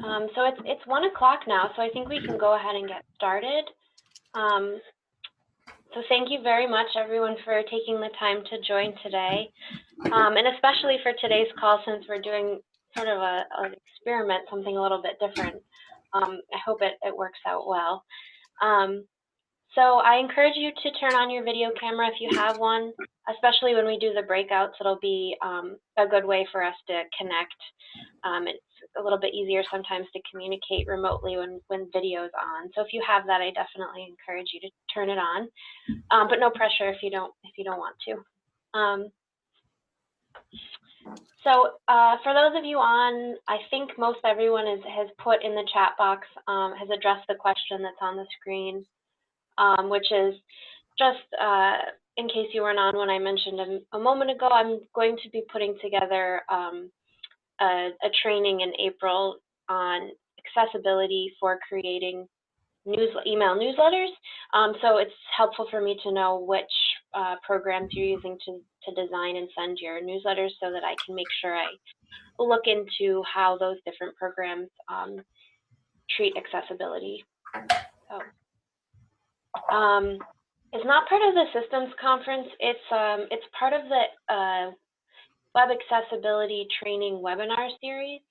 So it's 1 o'clock now, so I think we can go ahead and get started. So thank you very much, everyone, for taking the time to join today, and especially for today's call, since we're doing sort of an experiment, something a little bit different. I hope it works out well. So I encourage you to turn on your video camera if you have one, especially when we do the breakouts. It'll be a good way for us to connect. It's a little bit easier sometimes to communicate remotely when video's on. So if you have that, I definitely encourage you to turn it on, but no pressure if you don't want to. So for those of you on, I think most everyone has put in the chat box, has addressed the question that's on the screen. Which is just in case you weren't on when I mentioned a moment ago, I'm going to be putting together a training in April on accessibility for creating email newsletters. So it's helpful for me to know which programs you're using to design and send your newsletters so that I can make sure I look into how those different programs treat accessibility. So. It's not part of the systems conference. It's part of the web accessibility training webinar series.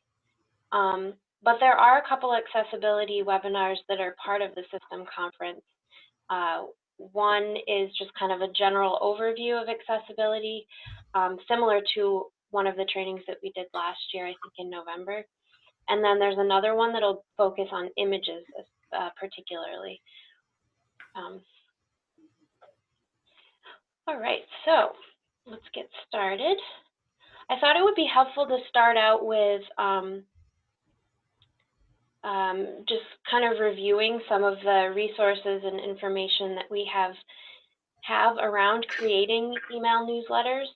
But there are a couple accessibility webinars that are part of the system conference. One is just kind of a general overview of accessibility, similar to one of the trainings that we did last year, I think in November. And then there's another one that'll focus on images particularly. All right, so let's get started. I thought it would be helpful to start out with just kind of reviewing some of the resources and information that we have around creating email newsletters.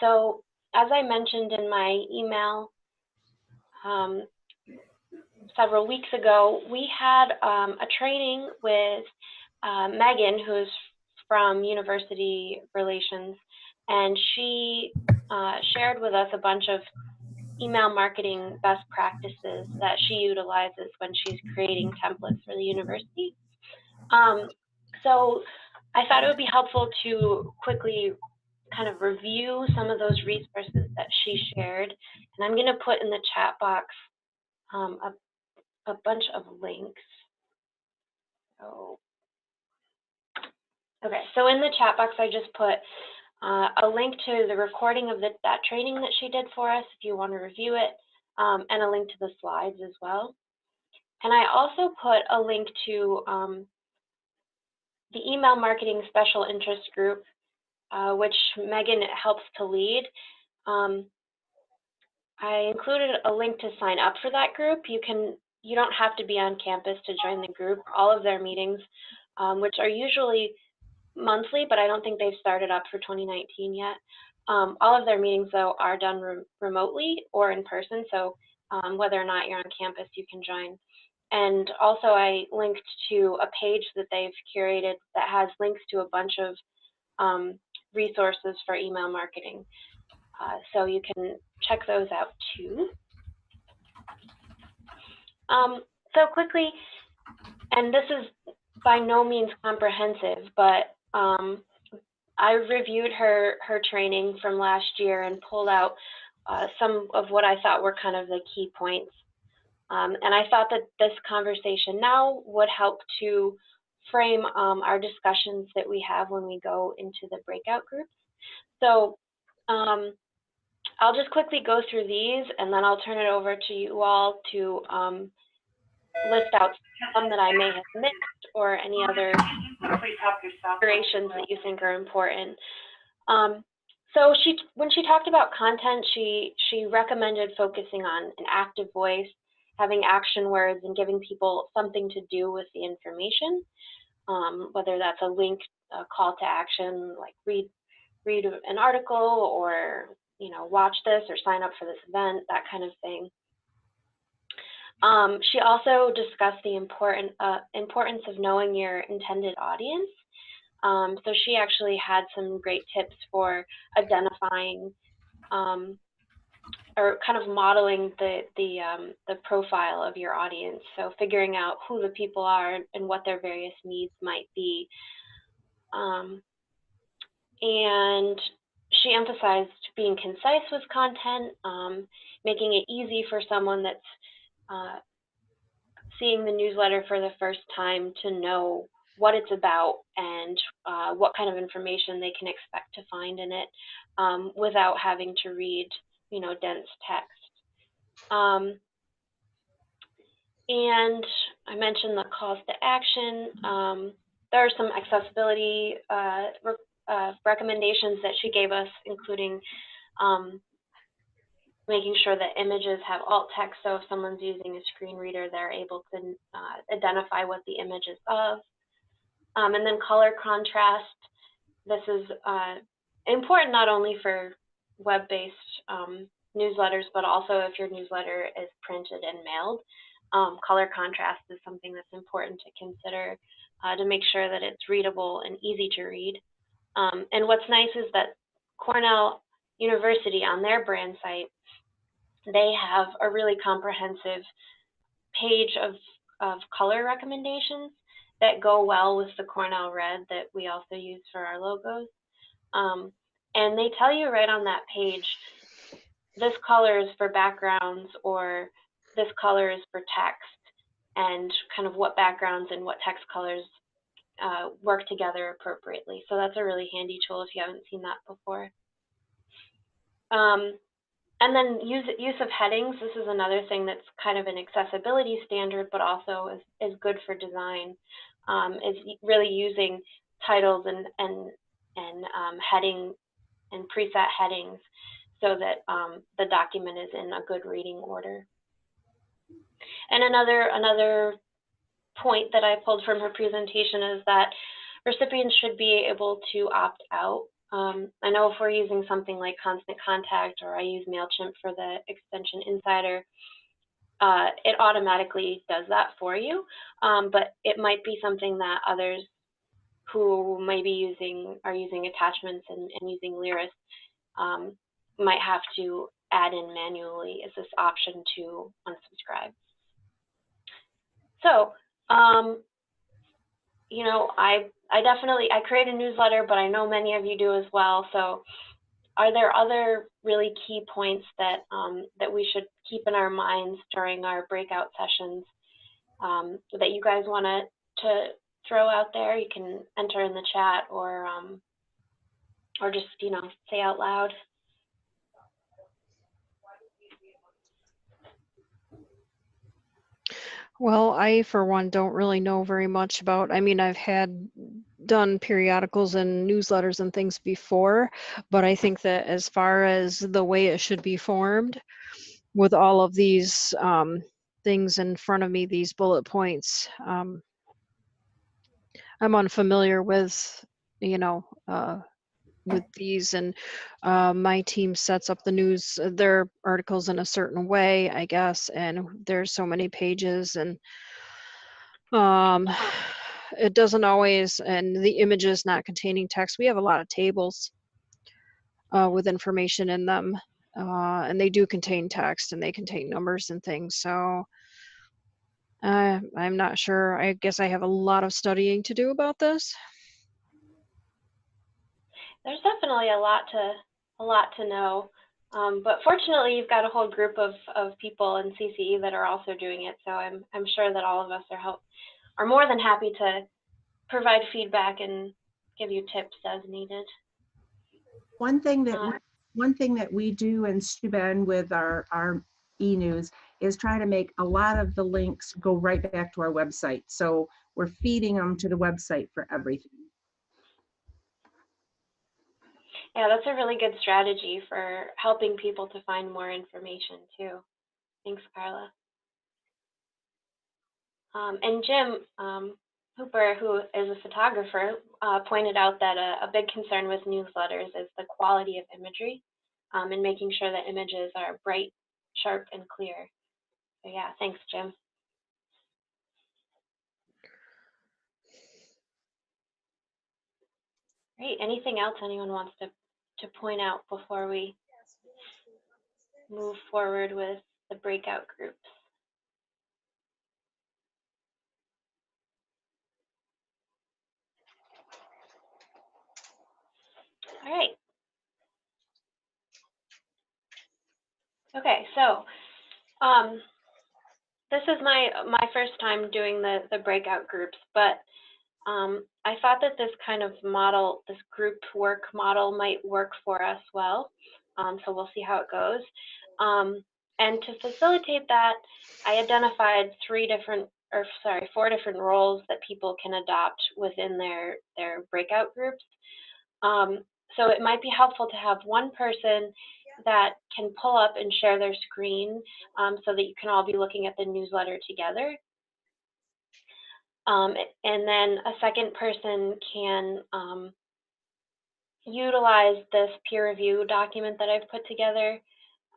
So as I mentioned in my email several weeks ago, we had a training with Megan, who's from University Relations, and she shared with us a bunch of email marketing best practices that she utilizes when she's creating templates for the university. So I thought it would be helpful to quickly kind of review some of those resources that she shared, and I'm going to put in the chat box a bunch of links. Okay, so in the chat box, I just put a link to the recording of that training that she did for us, if you want to review it, and a link to the slides as well. And I also put a link to the email marketing special interest group, which Megan helps to lead. I included a link to sign up for that group. You don't have to be on campus to join the group. All of their meetings, which are usually monthly, but I don't think they've started up for 2019 yet. All of their meetings, though, are done remotely or in person, so whether or not you're on campus, you can join. And also, I linked to a page that they've curated that has links to a bunch of resources for email marketing. So you can check those out, too. So quickly, and this is by no means comprehensive, but I reviewed her training from last year and pulled out some of what I thought were kind of the key points. And I thought that this conversation now would help to frame our discussions that we have when we go into the breakout groups. So I'll just quickly go through these, and then I'll turn it over to you all to list out some that I may have missed or any other considerations that you think are important. So when she talked about content, she recommended focusing on an active voice, having action words, and giving people something to do with the information, whether that's a link, a call to action, like read an article, or watch this or sign up for this event, that kind of thing. She also discussed the importance of knowing your intended audience. So she actually had some great tips for identifying or kind of modeling the profile of your audience. So figuring out who the people are and what their various needs might be. And she emphasized being concise with content, making it easy for someone that's seeing the newsletter for the first time to know what it's about and what kind of information they can expect to find in it without having to read, dense text. And I mentioned the calls to action. There are some accessibility recommendations that she gave us, including making sure that images have alt text, so if someone's using a screen reader, they're able to identify what the image is of. And then color contrast. This is important not only for web-based newsletters, but also if your newsletter is printed and mailed. Color contrast is something that's important to consider to make sure that it's readable and easy to read. And what's nice is that Cornell University, on their brand site, they have a really comprehensive page of color recommendations that go well with the Cornell red that we also use for our logos. And they tell you right on that page, this color is for backgrounds, or this color is for text, and kind of what backgrounds and what text colors work together appropriately. So that's a really handy tool if you haven't seen that before. And then use of headings. This is another thing that's kind of an accessibility standard, but also is good for design. Is really using titles and heading and preset headings so that the document is in a good reading order. And another point that I pulled from her presentation is that recipients should be able to opt out. I know if we're using something like Constant Contact, or I use MailChimp for the extension Insider, it automatically does that for you, but it might be something that others who maybe are using attachments and using Lyris might have to add in manually as this option to unsubscribe. So, I create a newsletter, but I know many of you do as well. So are there other really key points that that we should keep in our minds during our breakout sessions that you guys want to throw out there? You can enter in the chat or just say out loud. Well, I, for one, don't really know very much about, I've done periodicals and newsletters and things before, but I think that as far as the way it should be formed, with all of these things in front of me, these bullet points, I'm unfamiliar with, with these, and my team sets up their articles in a certain way, I guess, and there's so many pages, and it doesn't always, and the images not containing text. We have a lot of tables with information in them, and they do contain text, and they contain numbers and things. So I'm not sure. I guess I have a lot of studying to do about this. There's definitely a lot to know, but fortunately, you've got a whole group of people in CCE that are also doing it. So I'm sure that all of us are more than happy to provide feedback and give you tips as needed. One thing that we do in Stuben with our e-news is try to make a lot of the links go right back to our website. So we're feeding them to the website for everything. Yeah, that's a really good strategy for helping people to find more information too. Thanks, Carla. And Jim Hooper, who is a photographer, pointed out that a big concern with newsletters is the quality of imagery and making sure that images are bright, sharp, and clear. So yeah, thanks, Jim. Great. Anything else anyone wants to point out before we move forward with the breakout groups. All right. Okay, so this is my first time doing the breakout groups, but I thought that this kind of model, this group work model, might work for us well. So we'll see how it goes. And to facilitate that, I identified four different roles that people can adopt within their breakout groups. So it might be helpful to have one person that can pull up and share their screen so that you can all be looking at the newsletter together. And then a second person can utilize this peer review document that I've put together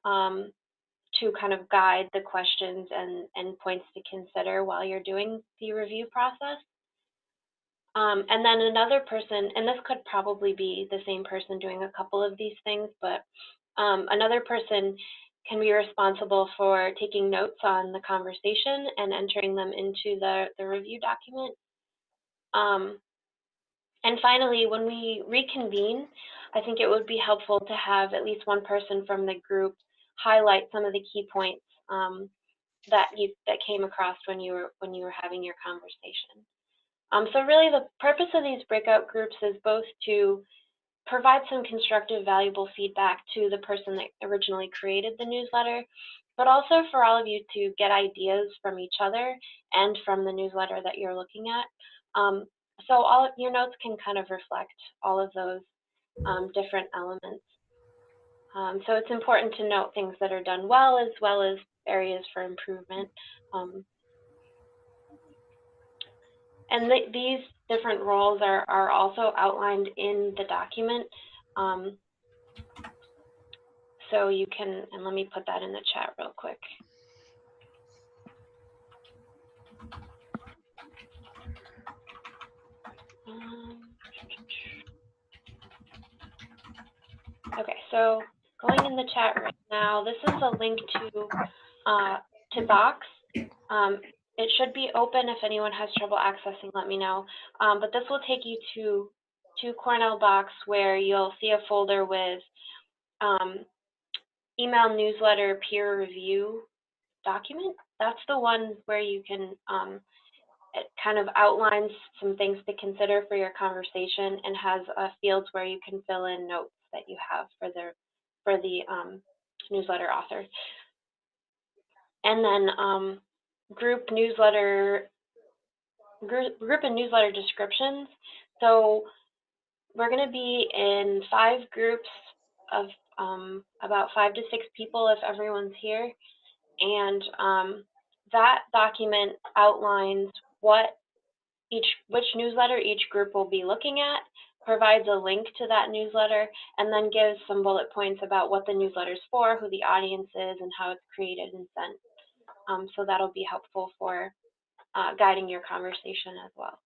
to kind of guide the questions and points to consider while you're doing the review process. And then another person, and this could probably be the same person doing a couple of these things, but another person can be responsible for taking notes on the conversation and entering them into the review document. And finally, when we reconvene, I think it would be helpful to have at least one person from the group highlight some of the key points that came across when you were having your conversation. So really the purpose of these breakout groups is both to provide some constructive, valuable feedback to the person that originally created the newsletter, but also for all of you to get ideas from each other and from the newsletter that you're looking at. So all of your notes can kind of reflect all of those different elements. So it's important to note things that are done well as areas for improvement. And these different roles are also outlined in the document. So you can, and let me put that in the chat real quick. Okay, so going in the chat right now, this is a link to Box. It should be open. If anyone has trouble accessing, let me know. But this will take you to Cornell Box, where you'll see a folder with email newsletter peer review document. That's the one where you can, it kind of outlines some things to consider for your conversation and has fields where you can fill in notes that you have for the newsletter author. And then group and newsletter descriptions. So we're going to be in 5 groups of about 5 to 6 people if everyone's here. And that document outlines which newsletter each group will be looking at, provides a link to that newsletter, and then gives some bullet points about what the newsletter is for, who the audience is, and how it's created and sent. So that'll be helpful for guiding your conversation as well.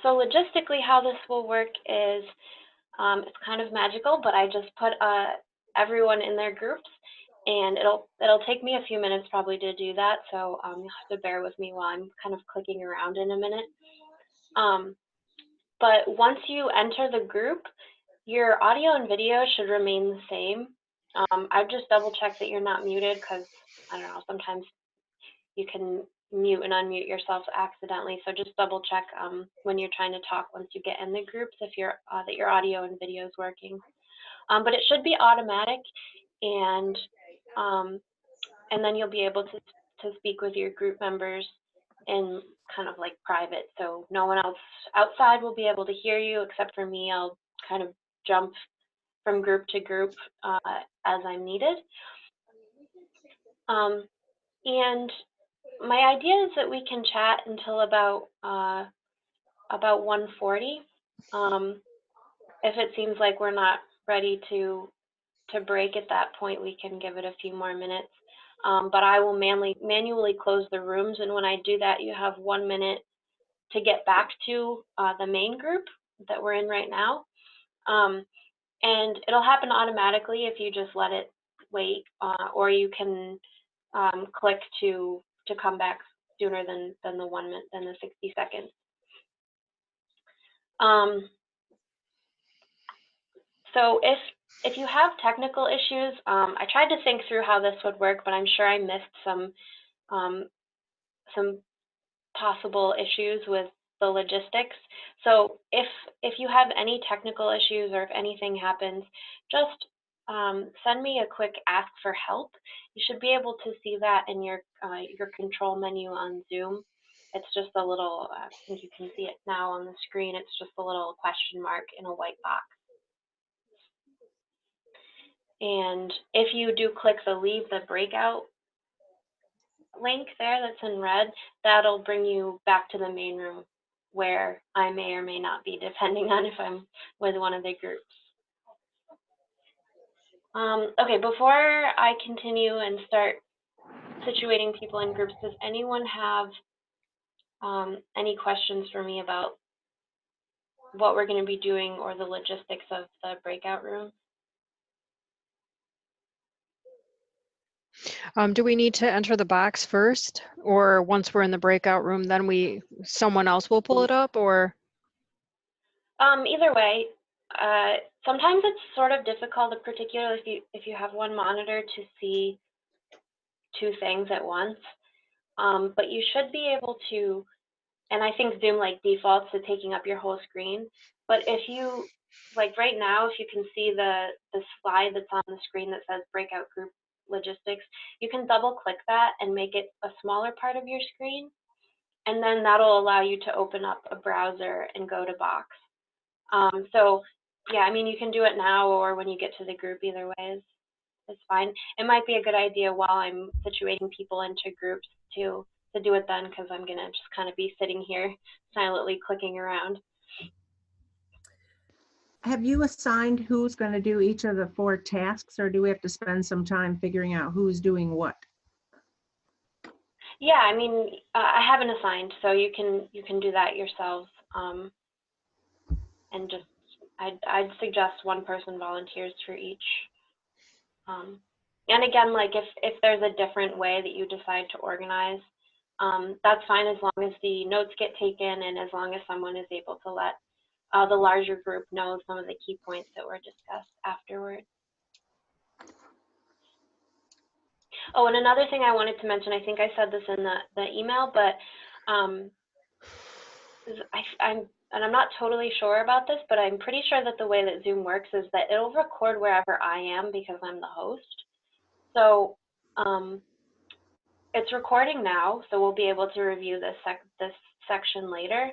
So logistically, how this will work is it's kind of magical, but I just put everyone in their groups, and it'll take me a few minutes probably to do that. So you'll have to bear with me while I'm kind of clicking around in a minute. But once you enter the group, your audio and video should remain the same. I've just double checked that you're not muted because I don't know, sometimes you can mute and unmute yourself accidentally. So just double check when you're trying to talk once you get in the groups if that your audio and video is working. But it should be automatic, and then you'll be able to speak with your group members in kind of like private. So no one else outside will be able to hear you except for me. I'll kind of jump from group to group as I'm needed. And my idea is that we can chat until about 1:40. If it seems like we're not ready to break at that point, we can give it a few more minutes. But I will manually close the rooms, and when I do that, you have 1 minute to get back to the main group that we're in right now. And it'll happen automatically if you just let it wait, or you can click to come back sooner than the 1 minute, than the 60 seconds. So if you have technical issues, I tried to think through how this would work, but I'm sure I missed some possible issues with the logistics. So if you have any technical issues or if anything happens, just send me a quick ask for help. You should be able to see that in your control menu on Zoom. It's just a little, I think you can see it now on the screen. It's just a little question mark in a white box. And if you do click the leave the breakout link there that's in red, that'll bring you back to the main room where I may or may not be, depending on if I'm with one of the groups. Okay, before I continue and start situating people in groups, does anyone have any questions for me about what we're going to be doing or the logistics of the breakout room? Do we need to enter the box first, or once we're in the breakout room, then someone else will pull it up, or? Either way, sometimes it's sort of difficult, particularly if you have one monitor, to see two things at once. But you should be able to, and I think Zoom like defaults to taking up your whole screen. But if you, like right now, if you can see the slide that's on the screen that says breakout group logistics, you can double click that and make it a smaller part of your screen. And then that'll allow you to open up a browser and go to Box. So yeah, I mean, you can do it now or when you get to the group, either way is fine. It might be a good idea while I'm situating people into groups to do it then, because I'm gonna just kind of be sitting here silently clicking around. Have you assigned who's going to do each of the 4 tasks, or do we have to spend some time figuring out who's doing what? Yeah, I mean, I haven't assigned, so you can do that yourselves. And just I'd suggest one person volunteers for each. And again, like if there's a different way that you decide to organize, that's fine, as long as the notes get taken and as long as someone is able to let the larger group know some of the key points that were discussed afterward. Oh, and another thing I wanted to mention, I think I said this in the email, but I'm not totally sure about this, but I'm pretty sure that the way that Zoom works is that it'll record wherever I am because I'm the host. So it's recording now, so we'll be able to review this section later.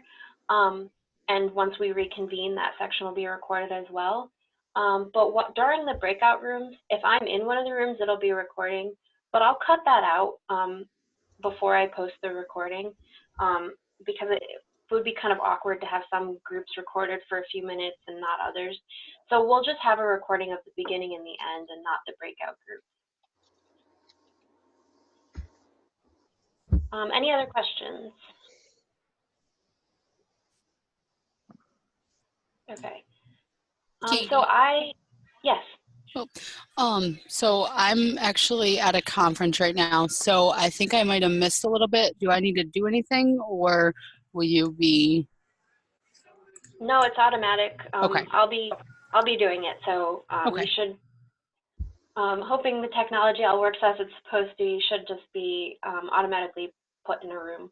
And once we reconvene, that section will be recorded as well. But during the breakout rooms, if I'm in one of the rooms, it'll be recording, but I'll cut that out before I post the recording, because it would be kind of awkward to have some groups recorded for a few minutes and not others. So we'll just have a recording of the beginning and the end and not the breakout group. Any other questions? Okay. Yes. So I'm actually at a conference right now, so I think I might have missed a little bit. Do I need to do anything, or will you be? No, it's automatic. Okay. I'll be doing it, so Okay. you should. Hoping the technology all works as it's supposed to, you should just be automatically put in a room.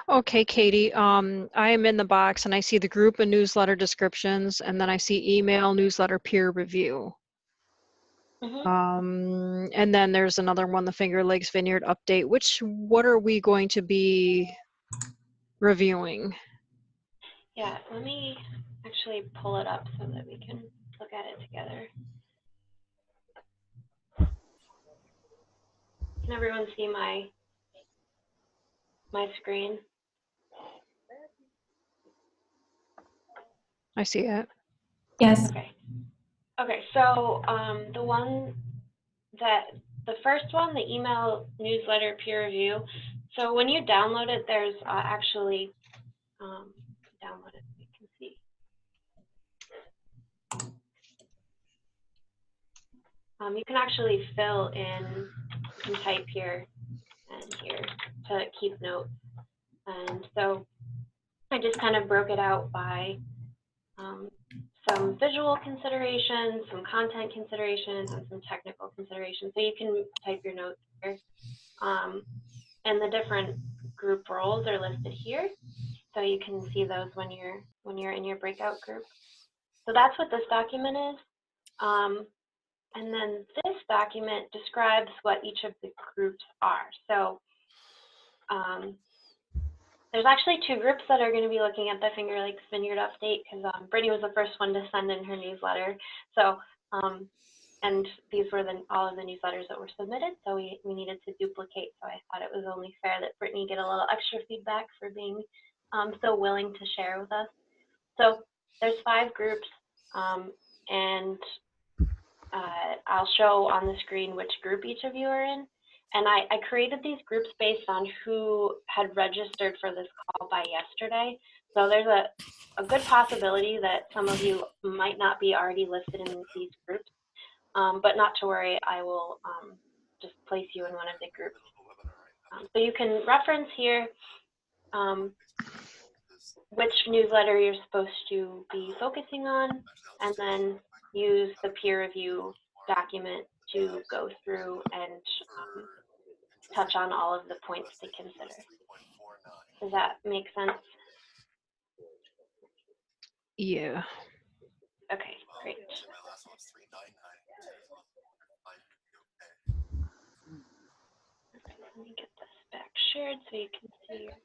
Okay, Katie, I am in the box and I see the group and newsletter descriptions, and then I see email, newsletter, peer review. Mm-hmm. And then there's another one, the Finger Lakes Vineyard update. What are we going to be reviewing? Yeah, let me actually pull it up so that we can look at it together. Can everyone see my screen? I see it. Yes. Okay, so the first one, the email, newsletter, peer review. So when you download it, there's actually, download it so you can see. You can actually fill in, you can type here and here to keep notes. And so I just kind of broke it out by some visual considerations, some content considerations, and some technical considerations. So you can type your notes here. And the different group roles are listed here. So you can see those when you're in your breakout group. So that's what this document is. And then this document describes what each of the groups are. So there's actually two groups that are going to be looking at the Finger Lakes Vineyard update, because Brittany was the first one to send in her newsletter. So, and these were all of the newsletters that were submitted, so we needed to duplicate. So I thought it was only fair that Brittany get a little extra feedback for being so willing to share with us. So there's 5 groups, and I'll show on the screen which group each of you are in. And I created these groups based on who had registered for this call by yesterday. So there's a good possibility that some of you might not be already listed in these groups, but not to worry, I will just place you in one of the groups. So you can reference here which newsletter you're supposed to be focusing on, and then use the peer review document to go through and touch on all of the points to consider. Does that make sense? Yeah. Okay, great. Let me get this back shared so you can see your groups.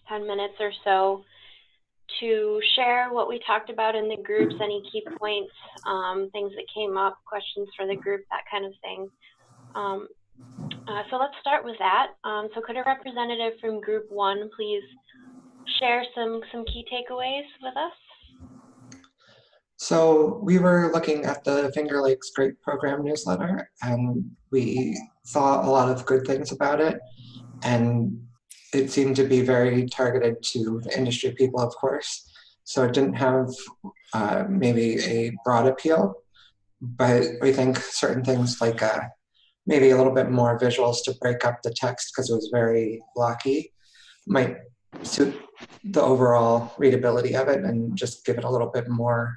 10 minutes or so to share what we talked about in the groups, any key points, things that came up, questions for the group, that kind of thing. So let's start with that. So could a representative from group 1 please share some key takeaways with us? So we were looking at the Finger Lakes Great Program newsletter, and we saw a lot of good things about it. And it seemed to be very targeted to the industry people, of course. So it didn't have maybe a broad appeal, but we think certain things like maybe a little bit more visuals to break up the text because it was very blocky might suit the overall readability of it and just give it a little bit more.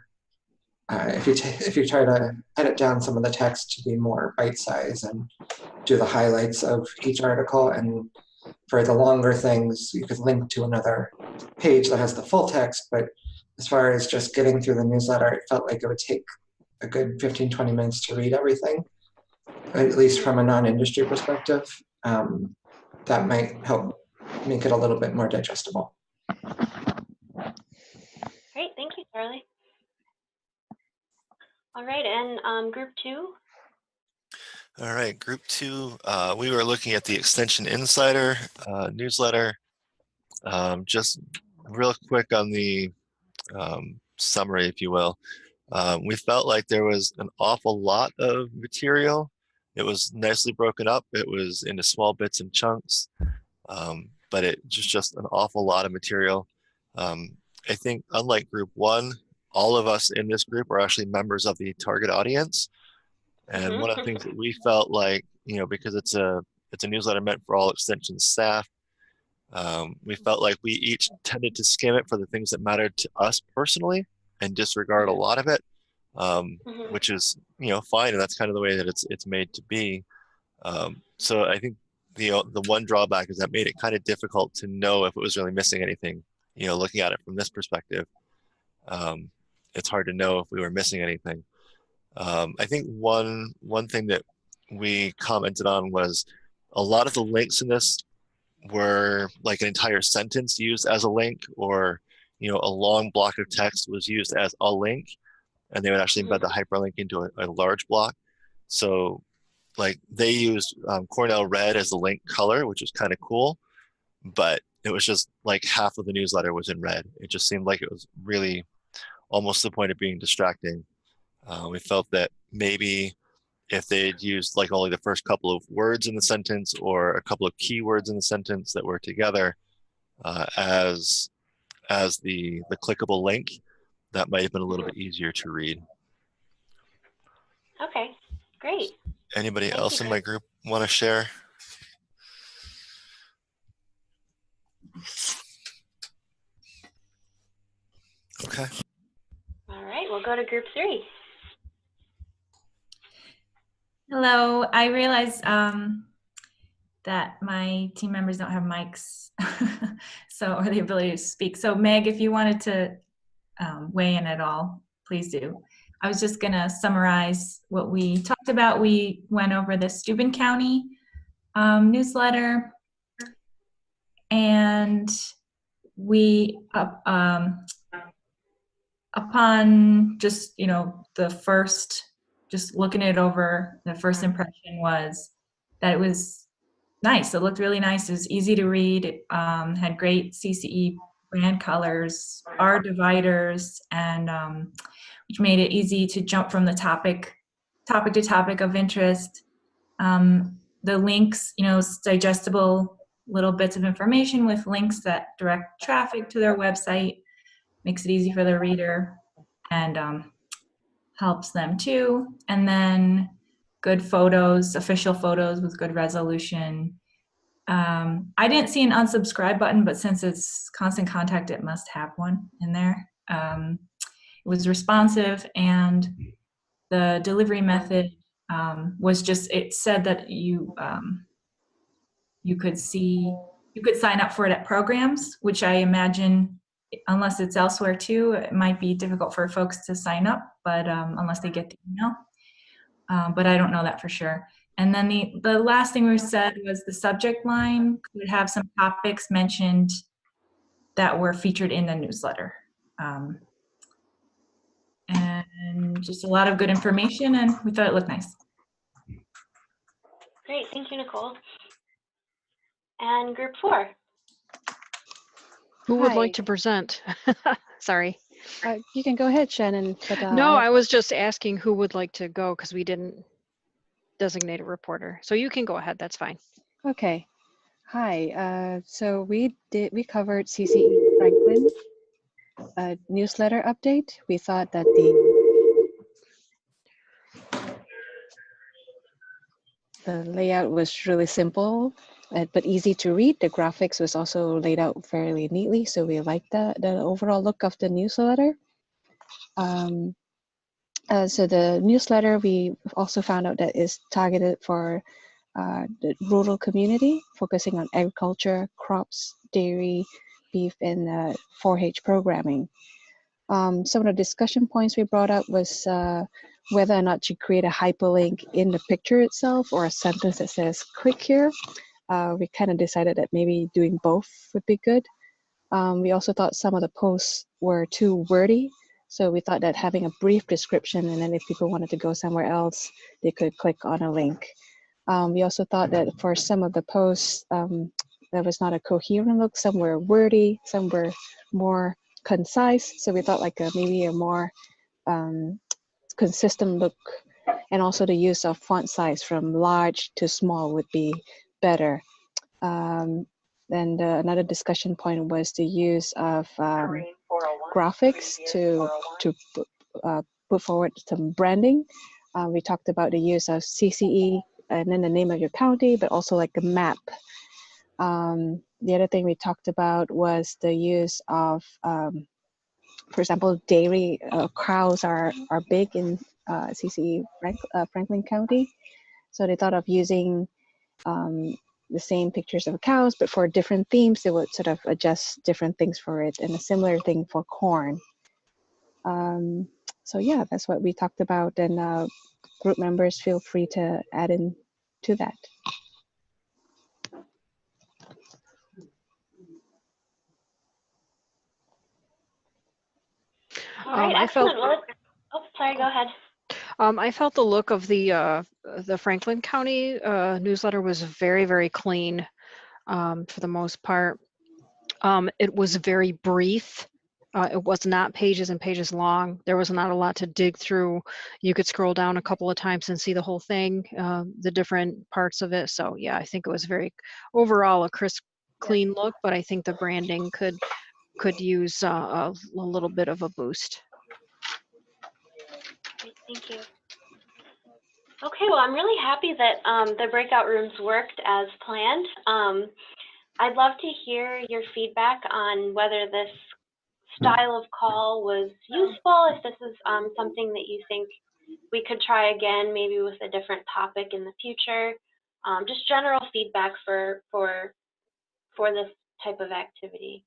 If you try to edit down some of the text to be more bite-sized and do the highlights of each article, and for the longer things, you could link to another page that has the full text, but as far as just getting through the newsletter, it felt like it would take a good 15-20 minutes to read everything, at least from a non-industry perspective. That might help make it a little bit more digestible. Great, thank you, Charlie. All right, and group 2? All right, group 2, we were looking at the Extension Insider newsletter. Just real quick on the summary, if you will. We felt like there was an awful lot of material. It was nicely broken up. It was into small bits and chunks, but it just an awful lot of material. I think unlike group 1, all of us in this group are actually members of the target audience. And one of the things that we felt like, because it's a newsletter meant for all extension staff, we felt like we each tended to skim it for the things that mattered to us personally and disregard a lot of it, which is, fine. And that's kind of the way that it's made to be. So I think the one drawback is that made it kind of difficult to know if it was really missing anything, looking at it from this perspective. It's hard to know if we were missing anything. I think one thing that we commented on was a lot of the links in this were like an entire sentence used as a link, or a long block of text was used as a link, and they would actually embed the hyperlink into a large block. So like they used Cornell Red as the link color, which was kind of cool, but it was just like half of the newsletter was in red. It just seemed like it was really almost to the point of being distracting. We felt that maybe if they'd used like only the first couple of words in the sentence or a couple of keywords in the sentence that were together as the clickable link, that might have been a little bit easier to read. Okay, great. Anybody Thank else you, in my group want to share? Okay. All right, we'll go to group 3. Hello, I realize that my team members don't have mics, so or the ability to speak. So Meg, if you wanted to weigh in at all, please do. I was just gonna summarize what we talked about. We went over the Steuben County newsletter, and we upon just the first, just looking it over, the first impression was that it was nice. It looked really nice. It was easy to read. It had great CCE brand colors, bar dividers, and which made it easy to jump from the topic to topic of interest. The links, digestible little bits of information with links that direct traffic to their website, makes it easy for the reader, and helps them too. And then good photos, official photos with good resolution. I didn't see an unsubscribe button, but since it's Constant Contact, it must have one in there. It was responsive, and the delivery method was just, it said that you could sign up for it at programs, which I imagine, unless it's elsewhere too, it might be difficult for folks to sign up, but unless they get the email. But I don't know that for sure. And then the last thing we said was the subject line could have some topics mentioned that were featured in the newsletter. And just a lot of good information, and we thought it looked nice. Great, thank you, Nicole. And group 4. Who would Hi. like to present? Sorry. You can go ahead, Shannon. But, No, I was just asking who would like to go because we didn't designate a reporter. So you can go ahead. That's fine. Okay. Hi. So we covered CCE Franklin newsletter update. We thought that the layout was really simple, but easy to read. The graphics was also laid out fairly neatly, so we liked the overall look of the newsletter. So the newsletter, we also found out that is targeted for the rural community, focusing on agriculture, crops, dairy, beef, and 4-H programming. Some of the discussion points we brought up was whether or not to create a hyperlink in the picture itself or a sentence that says click here. We kind of decided that maybe doing both would be good. We also thought some of the posts were too wordy. So we thought that having a brief description, and then if people wanted to go somewhere else, they could click on a link. We also thought that for some of the posts, there was not a coherent look. Some were wordy, some were more concise. So we thought like maybe a more consistent look, and also the use of font size from large to small would be better. And another discussion point was the use of graphics to put forward some branding. We talked about the use of CCE and then the name of your county, but also like a map. The other thing we talked about was the use of, for example, dairy cows are big in CCE Franklin County. So they thought of using the same pictures of cows, but for different themes, they would sort of adjust different things for it, and a similar thing for corn. So yeah, that's what we talked about, and group members feel free to add in to that. All right, excellent. Oh, sorry, go ahead. I felt the look of the Franklin County newsletter was very, very clean for the most part. It was very brief. It was not pages and pages long. There was not a lot to dig through. You could scroll down a couple of times and see the whole thing, the different parts of it. So yeah, I think it was very, overall, a crisp, clean look, but I think the branding could use a little bit of a boost. Great, thank you. Okay, well, I'm really happy that the breakout rooms worked as planned. I'd love to hear your feedback on whether this style of call was useful, if this is something that you think we could try again, maybe with a different topic in the future. Just general feedback for this type of activity.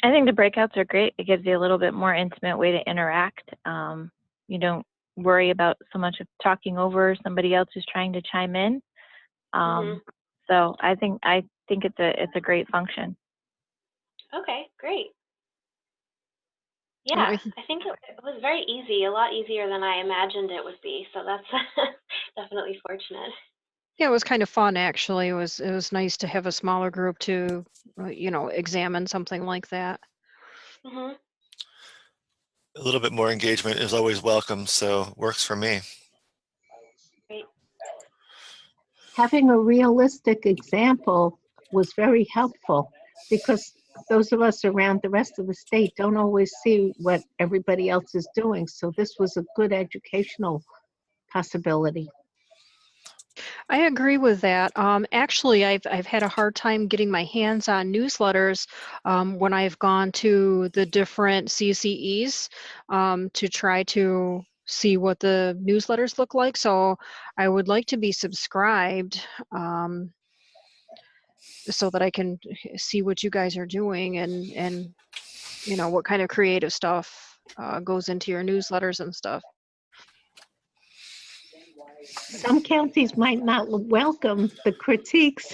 I think the breakouts are great. It gives you a little bit more intimate way to interact. You don't worry about so much of talking over somebody else who's trying to chime in. So I think it's a great function. Okay, great. Yeah, I think it was very easy, a lot easier than I imagined it would be. So that's definitely fortunate. Yeah, it was kind of fun actually. It was nice to have a smaller group to, examine something like that. Mm-hmm. A little bit more engagement is always welcome, so works for me. Great. Having a realistic example was very helpful because those of us around the rest of the state don't always see what everybody else is doing. So this was a good educational possibility. I agree with that. Actually, I've had a hard time getting my hands on newsletters when I've gone to the different CCEs to try to see what the newsletters look like. So I would like to be subscribed so that I can see what you guys are doing and what kind of creative stuff goes into your newsletters and stuff. Some counties might not welcome the critiques.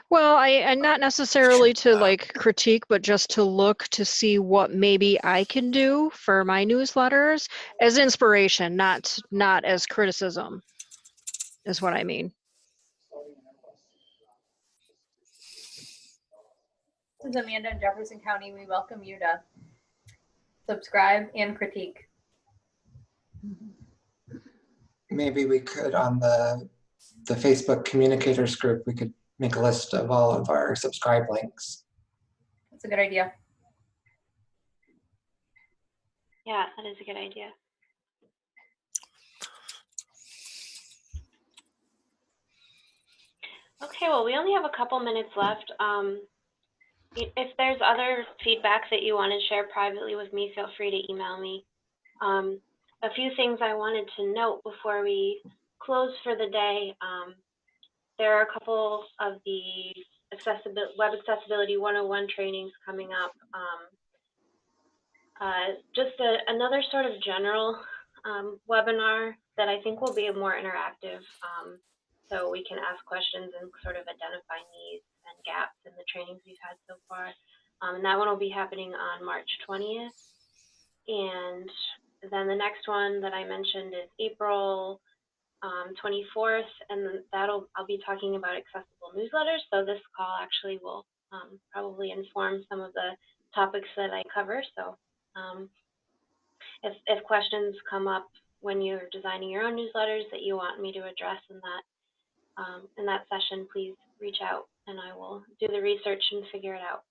Well, and not necessarily to like critique, but just to look to see what maybe I can do for my newsletters as inspiration, not as criticism, is what I mean. This is Amanda in Jefferson County. We welcome you to subscribe and critique. Maybe we could, on the Facebook communicators group, we could make a list of all of our subscribe links. That's a good idea. Yeah, that is a good idea. Okay, well, we only have a couple minutes left. If there's other feedback that you want to share privately with me, feel free to email me. A few things I wanted to note before we close for the day. There are a couple of the Web Accessibility 101 trainings coming up. Just another sort of general webinar that I think will be more interactive, so we can ask questions and sort of identify needs and gaps in the trainings we've had so far. And that one will be happening on March 20th. And then the next one that I mentioned is April 24th, and I'll be talking about accessible newsletters. So this call actually will probably inform some of the topics that I cover. So if questions come up when you're designing your own newsletters that you want me to address in that session, please reach out and I will do the research and figure it out.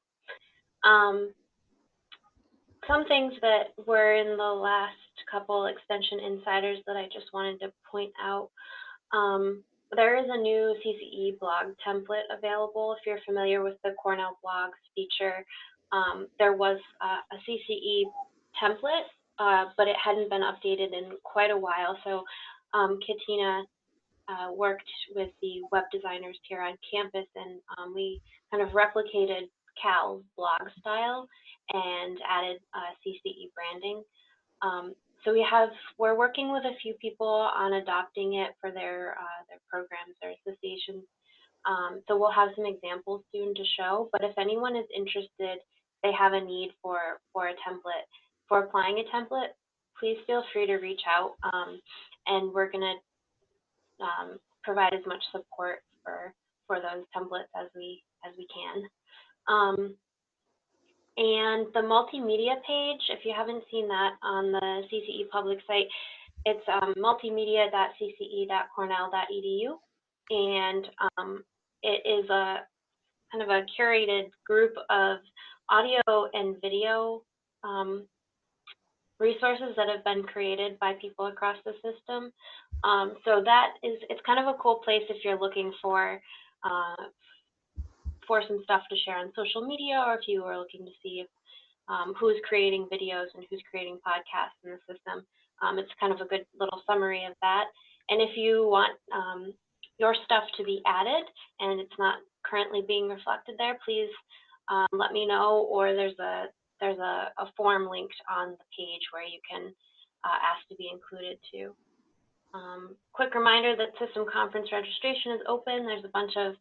Some things that were in the last couple extension insiders that I just wanted to point out. There is a new CCE blog template available. If you're familiar with the Cornell blogs feature, there was a CCE template, but it hadn't been updated in quite a while. So Katina worked with the web designers here on campus, and we kind of replicated Cal's blog style and added CCE branding. So we're working with a few people on adopting it for their programs, their associations. So we'll have some examples soon to show. But if anyone is interested, they have a need for a template, for applying a template, please feel free to reach out. And we're going to provide as much support for those templates as we can. And the multimedia page, if you haven't seen that on the CCE public site, it's multimedia.cce.cornell.edu. And it is a kind of a curated group of audio and video resources that have been created by people across the system. So it's kind of a cool place if you're looking for some stuff to share on social media, or if you are looking to see who's creating videos and who's creating podcasts in the system. It's kind of a good little summary of that. And if you want your stuff to be added and it's not currently being reflected there, please let me know, or there's a form linked on the page where you can ask to be included too. Quick reminder that system conference registration is open. There's a bunch of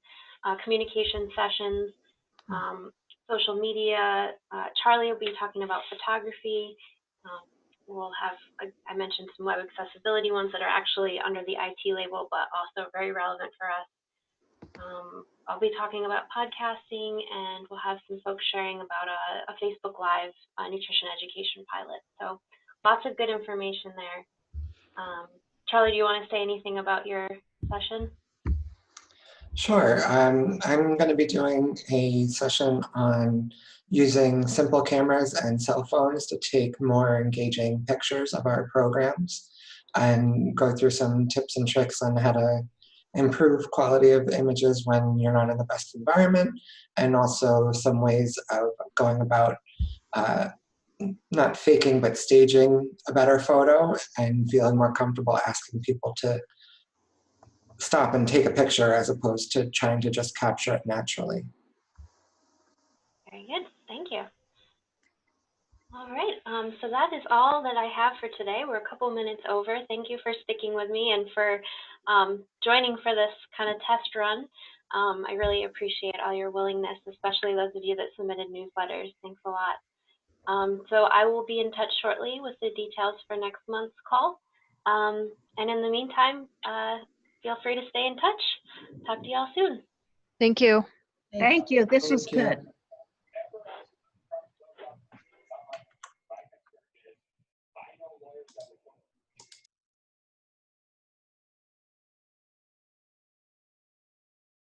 communication sessions, social media. Charlie will be talking about photography. We'll have, I mentioned, some web accessibility ones that are actually under the IT label, but also very relevant for us. I'll be talking about podcasting, and we'll have some folks sharing about a Facebook Live nutrition education pilot. So lots of good information there. Charlie, do you want to say anything about your session? Sure. I'm going to be doing a session on using simple cameras and cell phones to take more engaging pictures of our programs and go through some tips and tricks on how to improve quality of images when you're not in the best environment, and also some ways of going about not faking but staging a better photo and feeling more comfortable asking people to stop and take a picture as opposed to trying to just capture it naturally. Very good, thank you. All right, so that is all that I have for today. We're a couple minutes over. Thank you for sticking with me and for joining for this kind of test run. I really appreciate all your willingness, especially those of you that submitted newsletters. Thanks a lot. So I will be in touch shortly with the details for next month's call. And in the meantime, feel free to stay in touch. Talk to y'all soon. Thank you. Thank you. This was Thank you. good.